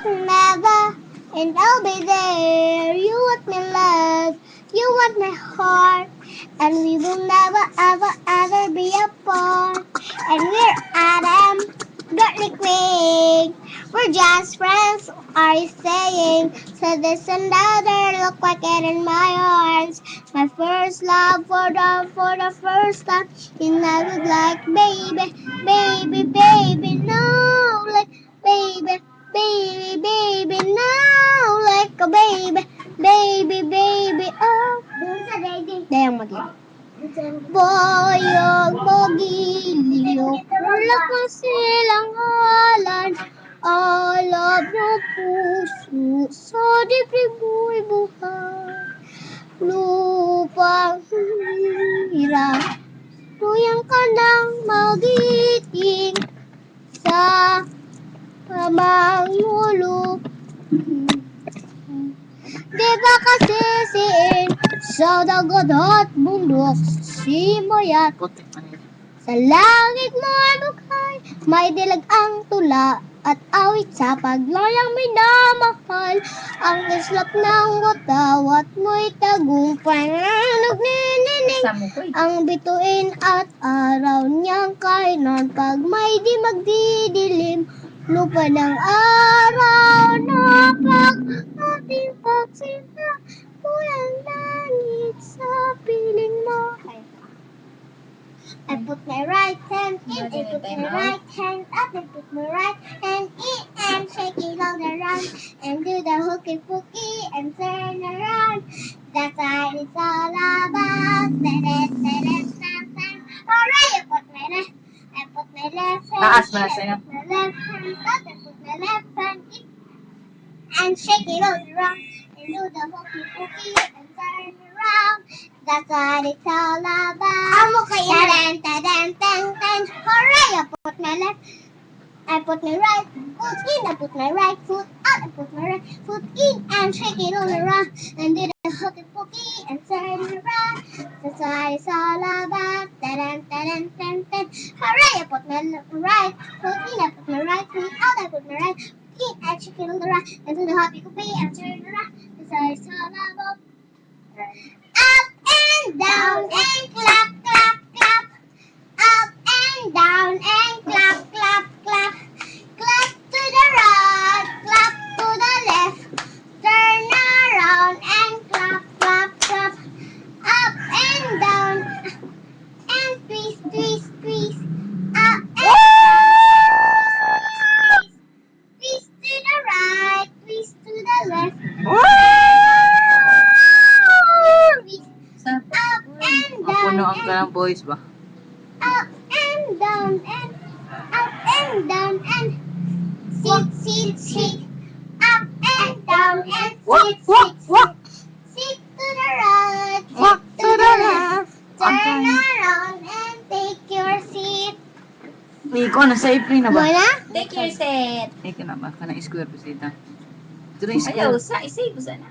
Never, and I'll be there. You want my love, you want my heart, and we will never, ever, ever be apart. And we're Adam, Garlic Quick. We're just friends, are you saying? So this and other, look like it in my arms. My first love for the first time. You never like baby, baby, baby, no, like baby. Baby, baby, now like a baby, baby, baby, oh. Dayang mag-iyo. Boyog, bogilyo, wala ko silang halan. Alab ng puso, sa dibdib mo'y buhay. Lupang hirap, tuyang ka ng magiting sa pamangulog. Di ba kasi siin sa dagat at bundok simayat? Sa langit mo ay bukay, may dilag ang tula at awit sa paglayang minamahal. Ang islap ng watawat mo'y tagumpay. Nagnining ang bituin at araw niyang kainan pag may di magdidilim. Lupa ng araw na pag ating pagsinta, pulang langit sa piling mo. I put my right hand in, I put my right hand up, I put my right hand in and shake it all around and do the hooky pooky and turn around. That's what it's all about. Alright, I put my left hand Taas in, mo na I sa'yo. put my left hand up, I put my left hand in and shake it all around and do the hooky pooky and turn around. That's what it's all about. Tadan, tadan, tan, tan. Hooray! I put my right foot in, I put my right foot out, I put my right foot in and shake it all around and do the hooky pooky and turn around. That's what it's all about. Tadan, tadan, tan, tan. Hooray! I put my right foot in, I put my right foot out, I put my right foot in and shake it all around and do the hooky pooky and turn around. That's what it's all about. Up and down and clap, clap, clap. Up and down and clap, clap, clap. Clap to the right, clap to the left. Turn around and clap, clap, clap. Up and down and twist, twist, twist. Up and down, twist, twist, twist. Twist to the right, twist to the left. Twist. Up and down Mapunoan ka and ng boys ba? up and down and up and down and sit, sit, sit. Up and down and sit, sit, sit. Sit to the right, sit to the left. Turn around and take your seat. Ikaw, nasa April na ba? Wala? Take your set. Ikaw na ba? Kanang square pa sita. Ito na yung Ayaw, square. isa, isa, isa na.